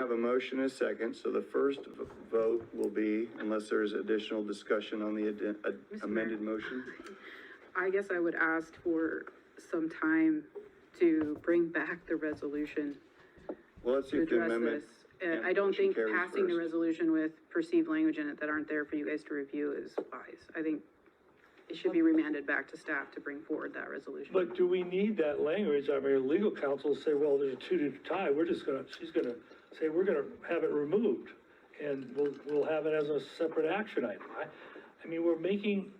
Have a motion and a second, so the first vote will be, unless there's additional discussion on the amended motion. I guess I would ask for some time to bring back the resolution Well, let's see to if the address amendment. this. yeah, I don't motion think carries passing the first. resolution with perceived language in it that aren't there for you guys to review is wise. I think it should be remanded back to staff to bring forward that resolution. But do we need that language? I mean, legal counsel say, well, there's a 2-2 tie, she's gonna say, we're gonna have it removed, and we'll have it as a separate action item. I mean, we're making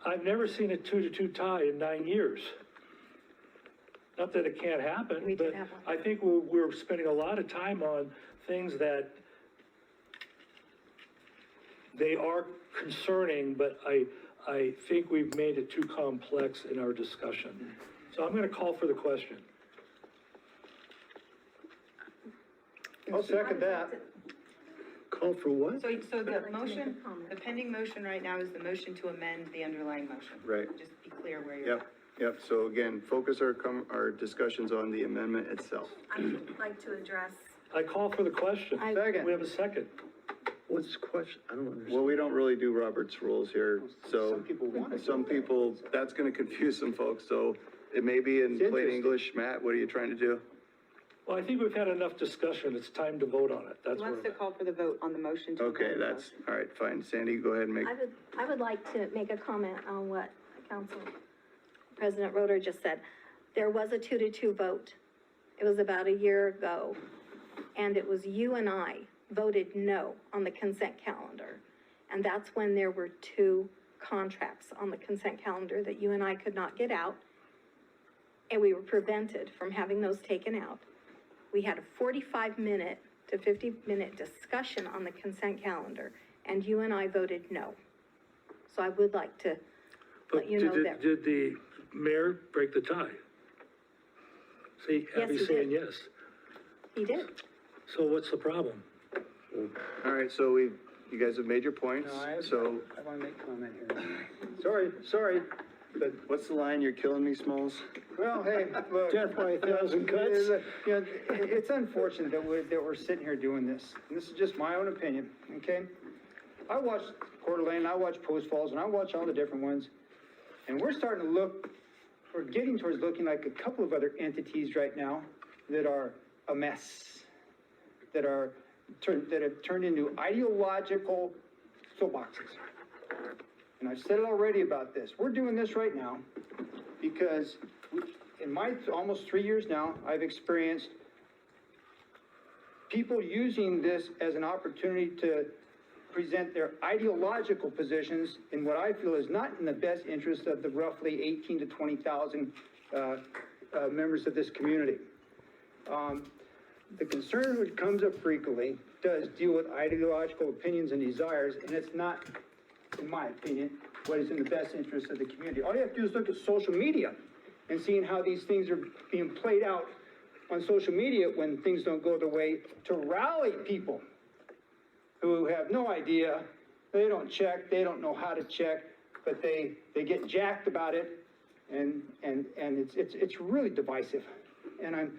I've never seen a 2-2 tie in 9 years. Not that it can't happen, We did but have one. I think we're spending a lot of time on things that they are concerning, but I think we've made it too complex in our discussion. So I'm gonna call for the question. I'll second that. Call for what? So the like to motion, make a comment. the pending motion right now is the motion to amend the underlying motion. Right. Just be clear where you're at. Yep, so again, focus our discussions on the amendment itself. I would like to address, I call for the question. Second. We have a second. What's the question? I don't understand. Well, we don't really do Robert's rules here, so. Some people want it. Some people, that's gonna confuse some folks, so it may be in It's plain interesting. English. Matt, what are you trying to do? Well, I think we've had enough discussion. It's time to vote on it. That's Who what. wants to call for the vote on the motion to Okay, amend the that's, motion? all right, fine. Sandy, go ahead and make, I would like to make a comment on what Council President Roeder just said. There was a 2-2 vote. It was about a year ago, and it was you and I voted no on the consent calendar. And that's when there were 2 contracts on the consent calendar that you and I could not get out, and we were prevented from having those taken out. We had a 45-minute to 50-minute discussion on the consent calendar, and you and I voted no. So I would like to But let you know that. did the mayor break the tie? See, Yes, Abby's he saying did. yes. He did. So what's the problem? all right, so you guys have made your points, so I want to make a comment here. Sorry, but, what's the line? You're killing me, Smalls? well, hey, look. Death by 1,000 cuts. You know, it's unfortunate that we're sitting here doing this. And this is just my own opinion, okay? I watched Coeur d'Alene, I watched Post Falls, and I watch all the different ones. And we're starting to look, we're getting towards looking like a couple of other entities right now that are a mess, that have turned into ideological soapboxes. And I've said it already about this. We're doing this right now because in my almost 3 years now, I've experienced people using this as an opportunity to present their ideological positions in what I feel is not in the best interest of the roughly 18 to 20,000 members of this community. The concern which comes up frequently does deal with ideological opinions and desires, and it's not, in my opinion, what is in the best interest of the community. All you have to do is look at social media and seeing how these things are being played out on social media when things don't go the way, to rally people who have no idea, they don't check, they don't know how to check, but they get jacked about it, and it's really divisive. And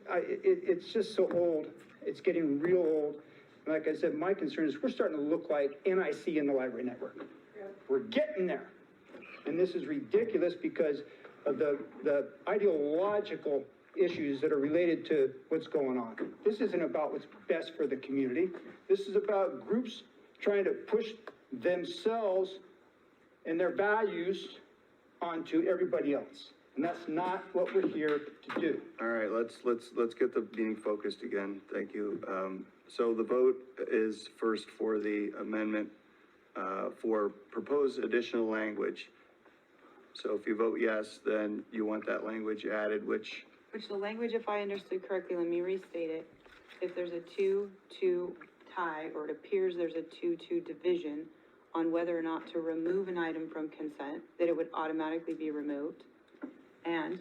it's just so old, it's getting real old. Like I said, my concern is we're starting to look like NIC in the library network. We're getting there. And this is ridiculous because of the ideological issues that are related to what's going on. This isn't about what's best for the community. This is about groups trying to push themselves and their values onto everybody else. And that's not what we're here to do. All right, let's get the meeting focused again. Thank you. So the vote is first for the amendment for proposed additional language. So if you vote yes, then you want that language added, which the language, if I understood correctly, let me restate it. If there's a 2-2 tie, or it appears there's a 2-2 division on whether or not to remove an item from consent, that it would automatically be removed. And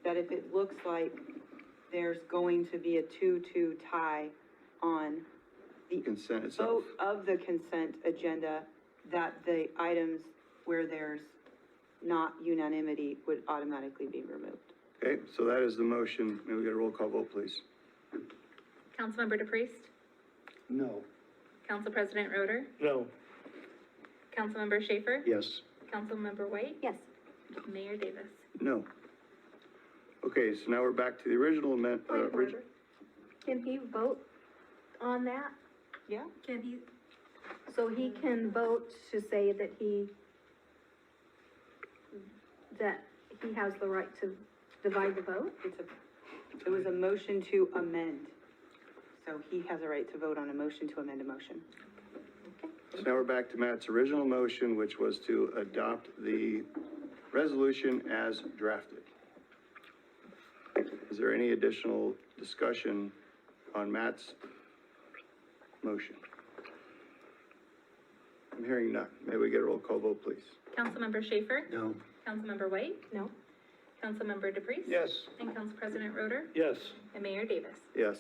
that if it looks like there's going to be a 2-2 tie on the consent itself. vote of the consent agenda, that the items where there's not unanimity would automatically be removed. Okay, so that is the motion. May we get a roll call vote, please? Councilmember DePriest, No. Council President Roder, No, Councilmember Schaefer, Yes. Councilmember White, Yes. Mayor Davis. No. Okay, so now we're back to the original Can he vote on that? Yeah, Can he? So he can vote to say that he has the right to divide the vote? it was a motion to amend. So he has a right to vote on a motion to amend a motion. So now we're back to Matt's original motion, which was to adopt the resolution as drafted. Is there any additional discussion on Matt's motion? I'm hearing none. May we get a roll call vote, please? Councilmember Schaefer, No. Councilmember White, No? Councilmember DePriest. Yes. And Council President Roder, yes. and Mayor Davis. Yes.